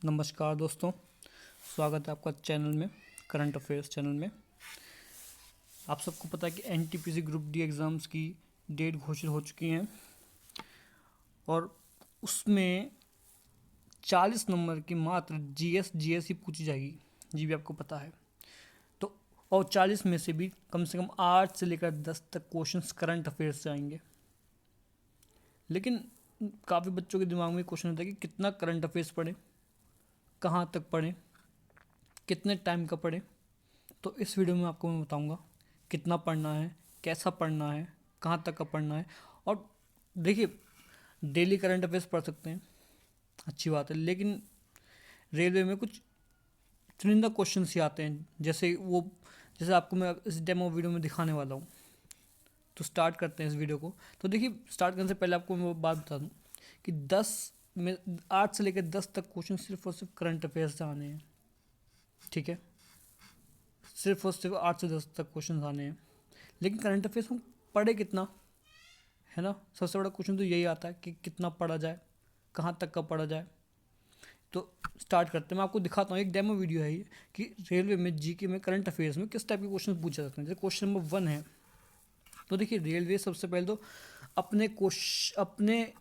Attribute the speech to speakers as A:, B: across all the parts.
A: नमस्कार दोस्तों, स्वागत है आपका चैनल में, करंट अफेयर्स चैनल में। आप सबको पता है कि एनटीपीसी ग्रुप डी एग्ज़ाम्स की डेट घोषित हो चुकी हैं और उसमें 40 नंबर की मात्र जीएस ही पूछी जाएगी। जी भी आपको पता है। तो और 40 में से भी कम से कम 8 से लेकर 10 तक क्वेश्चंस करंट अफेयर्स से आएंगे। लेकिन काफ़ी बच्चों के दिमाग में क्वेश्चन होता है कि कितना करंट अफेयर्स पढ़ें, कहाँ तक पढ़ें, कितने टाइम का पढ़ें। तो इस वीडियो में आपको मैं बताऊंगा कितना पढ़ना है, कैसा पढ़ना है, कहाँ तक का पढ़ना है। और देखिए, डेली करंट अफेयर्स पढ़ सकते हैं, अच्छी बात है, लेकिन रेलवे में कुछ चुनिंदा क्वेश्चन ही आते हैं, जैसे आपको मैं इस डेमो वीडियो में दिखाने वाला हूँ। तो स्टार्ट करते हैं इस वीडियो को। तो देखिए, स्टार्ट करने से पहले आपको मैं वो बात बता दूँ कि 8 से लेकर 10 तक क्वेश्चन सिर्फ और सिर्फ करंट अफेयर्स से आने हैं। ठीक है, सिर्फ और सिर्फ 8 से 10 तक क्वेश्चन आने हैं। लेकिन करंट अफेयर्स में पढ़े कितना, है ना। सबसे बड़ा क्वेश्चन तो यही आता है कि कितना पढ़ा जाए, कहाँ तक का पढ़ा जाए। तो स्टार्ट करते हैं। मैं आपको दिखाता हूँ, एक डेमो वीडियो है ये, कि रेलवे में जीके में करंट अफेयर्स में किस टाइप के क्वेश्चन पूछे जाते हैं। जैसे क्वेश्चन नंबर 1 है, तो देखिए रेलवे सबसे पहले तो अपने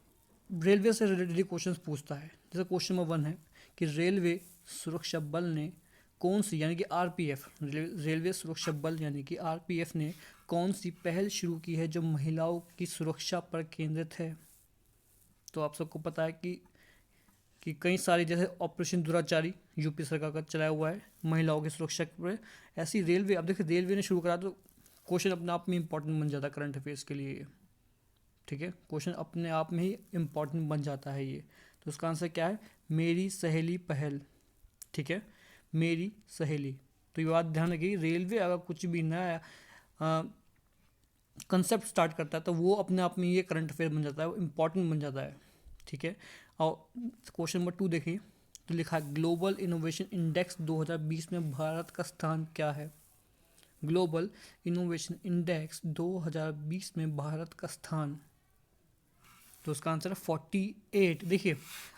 A: रेलवे से रिलेटेड क्वेश्चन पूछता है। जैसे क्वेश्चन नंबर 1 है कि रेलवे सुरक्षा बल ने कौन सी, यानी कि आरपीएफ, रेलवे सुरक्षा बल यानी कि आरपीएफ ने कौन सी पहल शुरू की है जो महिलाओं की सुरक्षा पर केंद्रित है। तो आप सबको पता है कि कई सारे, जैसे ऑपरेशन दुराचारी यूपी सरकार का चलाया हुआ है महिलाओं की सुरक्षा पर। ऐसी रेलवे, अब देखिए रेलवे ने शुरू करा तो क्वेश्चन अपने आप में इंपॉर्टेंट बन जाता है करंट अफेयर्स के लिए। ठीक है, क्वेश्चन अपने आप में ही इम्पॉर्टेंट बन जाता है ये। तो उसका आंसर क्या है, मेरी सहेली पहल। ठीक है, मेरी सहेली। तो ये बात ध्यान रखिए, रेलवे अगर कुछ भी नया कंसेप्ट स्टार्ट करता है तो वो अपने आप में ये करंट अफेयर बन जाता है, वो इम्पॉर्टेंट बन जाता है। ठीक है, और क्वेश्चन नंबर 2 देखिए, तो लिखा है ग्लोबल इनोवेशन इंडेक्स 2020 में भारत का स्थान क्या है। ग्लोबल इनोवेशन इंडेक्स 2020 में भारत का स्थान, तो उसका आंसर है 48। देखिए,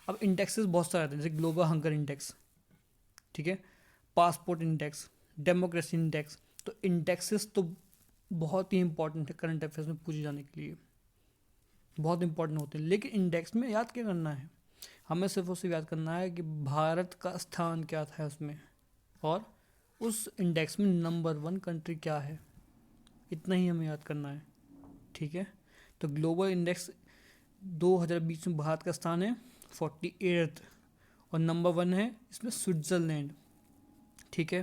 A: अब इंडेक्सेस बहुत सारे आते हैं, जैसे ग्लोबल हंगर इंडेक्स, ठीक है, पासपोर्ट इंडेक्स, डेमोक्रेसी इंडेक्स। तो इंडेक्सेस तो बहुत ही इंपॉर्टेंट है करंट अफेयर्स में पूछे जाने के लिए, बहुत इंपॉर्टेंट होते हैं। लेकिन इंडेक्स में याद क्या करना है, हमें सिर्फ उसे याद करना है कि भारत का स्थान क्या था उसमें, और उस इंडेक्स में नंबर 1 कंट्री क्या है, इतना ही हमें याद करना है। ठीक है, तो ग्लोबल इंडेक्स 2020 में भारत का स्थान है 48 और नंबर 1 है इसमें स्विट्ज़रलैंड। ठीक है,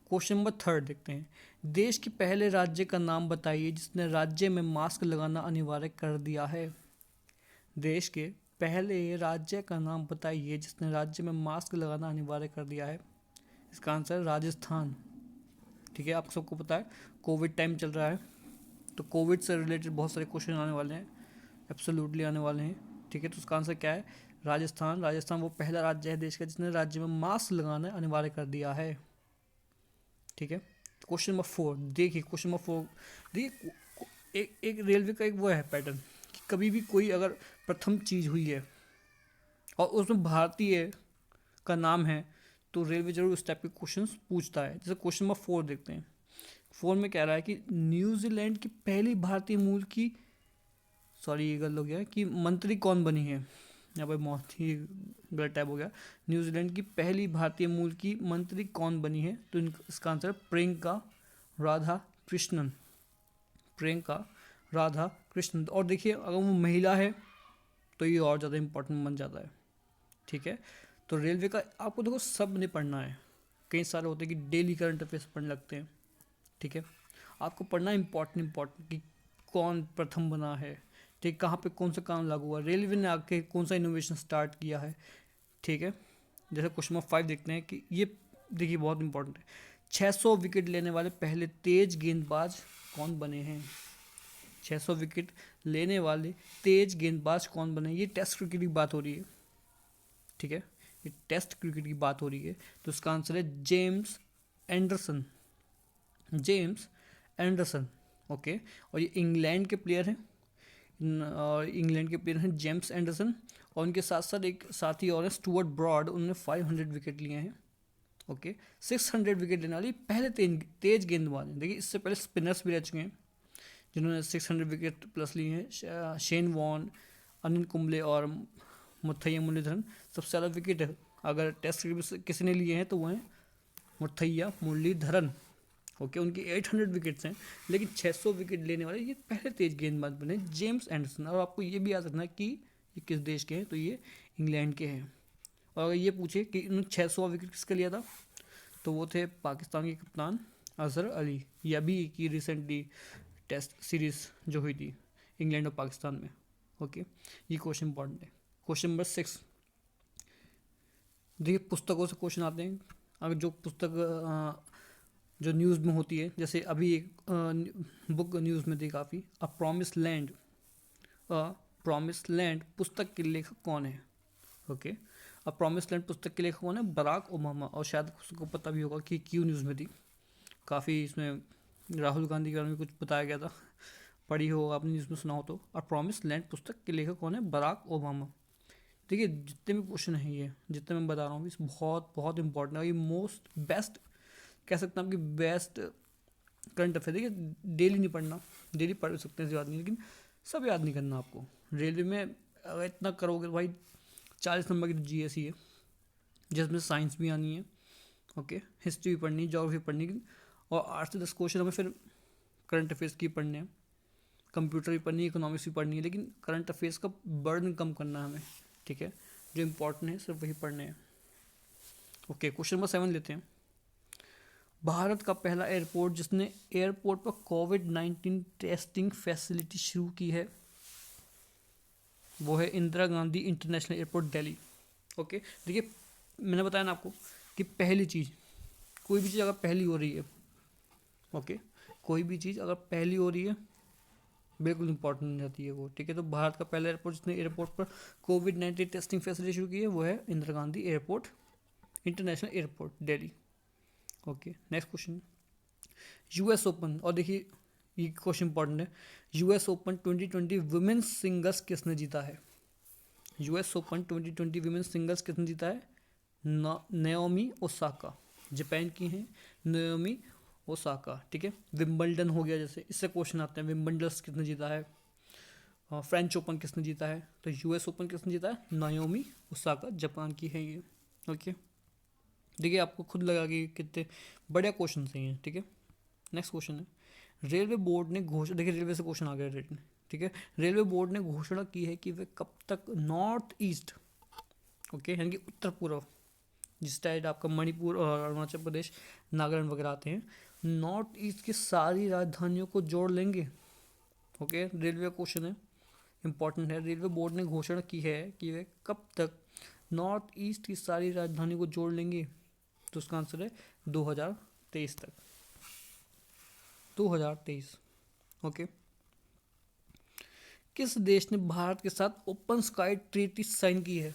A: क्वेश्चन नंबर 3 देखते हैं। देश के पहले राज्य का नाम बताइए जिसने राज्य में मास्क लगाना अनिवार्य कर दिया है। देश के पहले राज्य का नाम बताइए जिसने राज्य में मास्क लगाना अनिवार्य कर दिया है। इसका आंसर राजस्थान। ठीक है, आप सबको पता है कोविड टाइम चल रहा है, तो कोविड से रिलेटेड बहुत सारे क्वेश्चन आने वाले हैं, एब्सोल्युटली आने वाले हैं। ठीक है, तो उसका आंसर क्या है, राजस्थान। राजस्थान वो पहला राज्य है देश का जिसने राज्य में मास्क लगाना अनिवार्य कर दिया है। ठीक है, क्वेश्चन नंबर 4 देखिए, क्वेश्चन नंबर 4 देखिए, एक रेलवे का एक वो है पैटर्न कि कभी भी कोई अगर प्रथम चीज़ हुई है और उसमें भारतीय का नाम है तो रेलवे जरूर उस टाइप के क्वेश्चंस पूछता है। जैसे क्वेश्चन नंबर 4 देखते हैं। 4 में कह रहा है कि न्यूजीलैंड की पहली भारतीय मूल की, सॉरी ये गलत हो गया, कि मंत्री कौन बनी है। यहाँ पर बहुत ही गलत टाइप हो गया। न्यूजीलैंड की पहली भारतीय मूल की मंत्री कौन बनी है, तो इसका आंसर प्रियंका राधा कृष्णन। प्रियंका राधा कृष्णन। और देखिए, अगर वो महिला है तो ये और ज़्यादा इंपॉर्टेंट बन जाता है। ठीक है, तो रेलवे का आपको देखो सब नहीं पढ़ना है, कई सारे होते हैं कि डेली करंट अफेयर्स पढ़ने लगते हैं। ठीक है, आपको पढ़ना इंपॉर्टेंट कि कौन प्रथम बना है, ठीक, कहाँ पे कौन सा काम लागू हुआ, रेलवे ने आके कौन सा इनोवेशन स्टार्ट किया है। ठीक है, जैसे क्वेश्चन नंबर 5 देखते हैं कि ये देखिए बहुत इंपॉर्टेंट है, 600 विकेट लेने वाले पहले तेज गेंदबाज कौन बने हैं। 600 विकेट लेने वाले तेज गेंदबाज कौन बने, ये टेस्ट क्रिकेट की बात हो रही है। ठीक है, ये टेस्ट क्रिकेट की बात हो रही है, तो इसका आंसर है James Anderson. James Anderson. Okay, और ये इंग्लैंड के प्लेयर हैं, और इंग्लैंड के प्लेयर हैं जेम्स एंडरसन, और उनके साथ साथ एक साथी और है स्टुअर्ट ब्रॉड, उन्होंने 500 विकेट लिए हैं। ओके, 600 विकेट लेने वाली पहले तेज गेंदबाज हैं। देखिए इससे पहले स्पिनर्स भी रह चुके हैं जिन्होंने 600 विकेट प्लस लिए हैं। शेन वॉन, अनिल कुंबले और मुथैया मुरलीधरन सबसे ज़्यादा विकेट है अगर टेस्ट क्रिकेट किसी ने लिए हैं तो वो हैं मुथैया मुरलीधरन। ओके, उनकी 800 विकेट्स हैं, लेकिन 600 विकेट लेने वाले ये पहले तेज गेंदबाज बने जेम्स एंडरसन। और आपको ये भी याद रखना है कि ये किस देश के हैं, तो ये इंग्लैंड के हैं। और अगर ये पूछे कि इन्होंने 600 विकेट किसका लिया था, तो वो थे पाकिस्तान के कप्तान अजहर अली। ये अभी की रिसेंटली टेस्ट सीरीज़ जो हुई थी इंग्लैंड और पाकिस्तान में। ओके, ये क्वेश्चन इंपॉर्टेंट है। क्वेश्चन नंबर 6, देखिए पुस्तकों से क्वेश्चन आते हैं। अगर जो पुस्तक जो न्यूज़ में होती है, जैसे अभी एक बुक न्यूज़ में थी काफ़ी, अ प्रॉमिस लैंड पुस्तक के लेखक कौन है? ओके, अ प्रॉमिस लैंड पुस्तक के लेखक कौन है? Barack Obama. और शायद उसको पता भी होगा कि क्यों न्यूज़ में थी, काफ़ी इसमें राहुल गांधी के बारे में कुछ बताया गया था, पढ़ी हो आपने न्यूज़ में सुना हो तो। अ प्रॉमिस लैंड पुस्तक के लेखक कौन है? Barack Obama. देखिए जितने भी क्वेश्चन हैं, ये जितने मैं बता रहा हूँ, ये बहुत बहुत इंपॉर्टेंट है। ये मोस्ट बेस्ट कह सकते हैं आपकी बेस्ट करंट अफेयर। देखिए डेली नहीं पढ़ना, डेली पढ़ सकते हैं याद नहीं, लेकिन सब याद नहीं करना आपको। रेलवे में अगर इतना करोगे तो भाई 40 नंबर की तो GS ही है, जिसमें साइंस भी आनी है। ओके, हिस्ट्री भी पढ़नी, ज्योग्राफी पढ़नी, और 8 से 10 क्वेश्चन हमें फिर करंट अफेयर्स की पढ़ने हैं। कंप्यूटर भी पढ़नी है, इकोनॉमिक्स भी पढ़नी है, लेकिन करंट अफेयर्स का बर्डन कम करना है हमें। ठीक है, जो इम्पोर्टेंट है सिर्फ वही पढ़ने हैं। ओके, क्वेश्चन नंबर 7 लेते हैं। भारत का पहला एयरपोर्ट जिसने एयरपोर्ट पर कोविड-19 टेस्टिंग फैसिलिटी शुरू की है, वो है Indira Gandhi international airport Delhi. Okay, देखिए मैंने बताया ना आपको कि पहली चीज़, कोई भी चीज़ अगर पहली हो रही है, ओके, कोई भी चीज़ अगर पहली हो रही है बिल्कुल इंपॉर्टेंट हो जाती है वो। ठीक है, तो भारत का पहला एयरपोर्ट जिसने एयरपोर्ट पर कोविड-19 टेस्टिंग फैसिलिटी शुरू की है वो है Indira Gandhi airport, international airport Delhi. Okay, next question, US open. और देखिए ये क्वेश्चन इंपॉर्टेंट है, US ओपन 2020 वुमेन्स सिंगल्स किसने जीता है? US ओपन 2020 वुमेन्स सिंगल्स किसने जीता है? नाओमी ओसाका, जापान की हैं नाओमी ओसाका। ठीक है, विंबलडन हो गया, जैसे इससे क्वेश्चन आते हैं, विंबलडन किसने जीता है? फ्रेंच ओपन किसने जीता है? तो US ओपन किसने जीता है? नाओमी ओसाका, जापान की है ये। ओके, देखिए आपको खुद लगा कि कितने बढ़िया क्वेश्चन हैं ये। ठीक है, नेक्स्ट क्वेश्चन है, रेलवे बोर्ड ने घोषणा, देखिए रेलवे से क्वेश्चन आ गया रिटन। ठीक है, रेलवे बोर्ड ने घोषणा की है कि वे कब तक नॉर्थ ईस्ट, ओके, यानी कि उत्तर पूर्व, जिस टाइप आपका मणिपुर और अरुणाचल प्रदेश, नागालैंड वगैरह आते हैं, नॉर्थ ईस्ट की सारी राजधानियों को जोड़ लेंगे। ओके, रेलवे क्वेश्चन है, इंपॉर्टेंट है। रेलवे बोर्ड ने घोषणा की है कि वे कब तक नॉर्थ ईस्ट की सारी राजधानियों को जोड़ लेंगे, तो उसका आंसर है 2023 तक, 2023। ओके, किस देश ने भारत के साथ ओपन स्काई ट्रीटी साइन की है?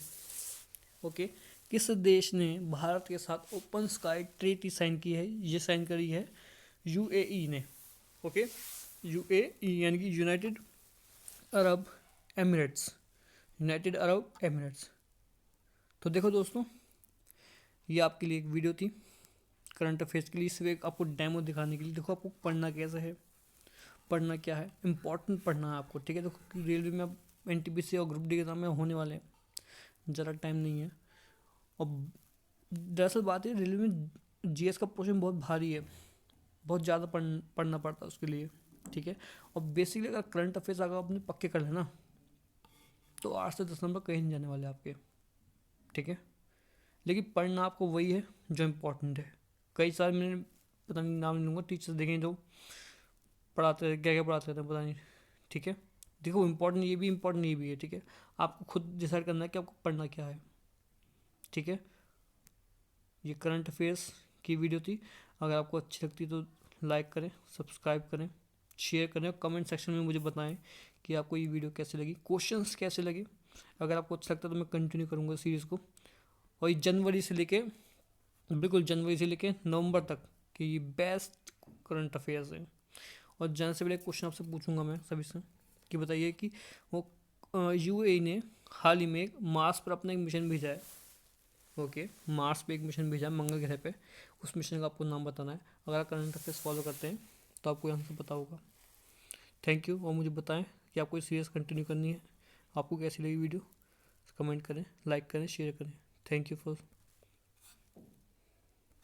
A: ओके, किस देश ने भारत के साथ ओपन स्काई ट्रीटी साइन की है? ये साइन करी है UAE ने। ओके, UAE यानी कि United Arab Emirates, United Arab Emirates. तो देखो दोस्तों, ये आपके लिए एक वीडियो थी करंट अफेयर्स के लिए, सिर्फ एक आपको डेमो दिखाने के लिए। देखो आपको पढ़ना कैसे है, पढ़ना क्या है, इंपॉर्टेंट पढ़ना है आपको। ठीक है, देखो रेलवे में अब NTPC और ग्रुप डी एग्जाम में होने वाले हैं, ज़रा टाइम नहीं है। और दरअसल बात है, रेलवे में GS का पोर्शन बहुत भारी है, बहुत ज़्यादा पढ़ना पड़ता है उसके लिए। ठीक है, और बेसिकली अगर करंट अफेयर्स अगर आपने पक्के कर लेना तो 8 से 10 नंबर कहीं नहीं जाने वाले आपके। ठीक है, लेकिन पढ़ना आपको वही है जो इम्पोर्टेंट है। कई सारे मैंने पता नहीं नाम नहीं लूँगा, टीचर्स देखें जो पढ़ाते हैं, क्या क्या पढ़ाते रहते हैं पता नहीं। ठीक है, देखो इम्पोर्टेंट ये भी इम्पोर्टेंट ये भी है। ठीक है, आपको खुद डिसाइड करना है कि आपको पढ़ना क्या है। ठीक है, ये करंट अफेयर्स की वीडियो थी। अगर आपको अच्छी लगती तो लाइक करें, सब्सक्राइब करें, शेयर करें, और कमेंट सेक्शन में मुझे बताएं कि आपको ये वीडियो कैसे लगी, क्वेश्चंस कैसे लगे। अगर आपको अच्छा लगता है तो मैं कंटिन्यू करूँगा सीरीज़ को। और ये जनवरी से लेके, बिल्कुल जनवरी से लेके नवंबर तक कि ये बेस्ट करंट अफेयर्स हैं। और जाने से पहले एक क्वेश्चन आपसे पूछूंगा मैं सभी से कि बताइए कि वो यूएई ने हाल ही में मार्स पर अपना एक मिशन भेजा है। ओके, मार्स पे एक मिशन भेजा है, मंगल ग्रह पे। उस मिशन का आपको नाम बताना है। अगर आप करंट अफेयर्स फॉलो करते हैं तो आपको यहाँ से पता होगा। Thank you. और मुझे बताएं कि आपको सीरीज कंटिन्यू करनी है। आपको कैसी लगी वीडियो, कमेंट करें, लाइक करें, शेयर करें। Thank you for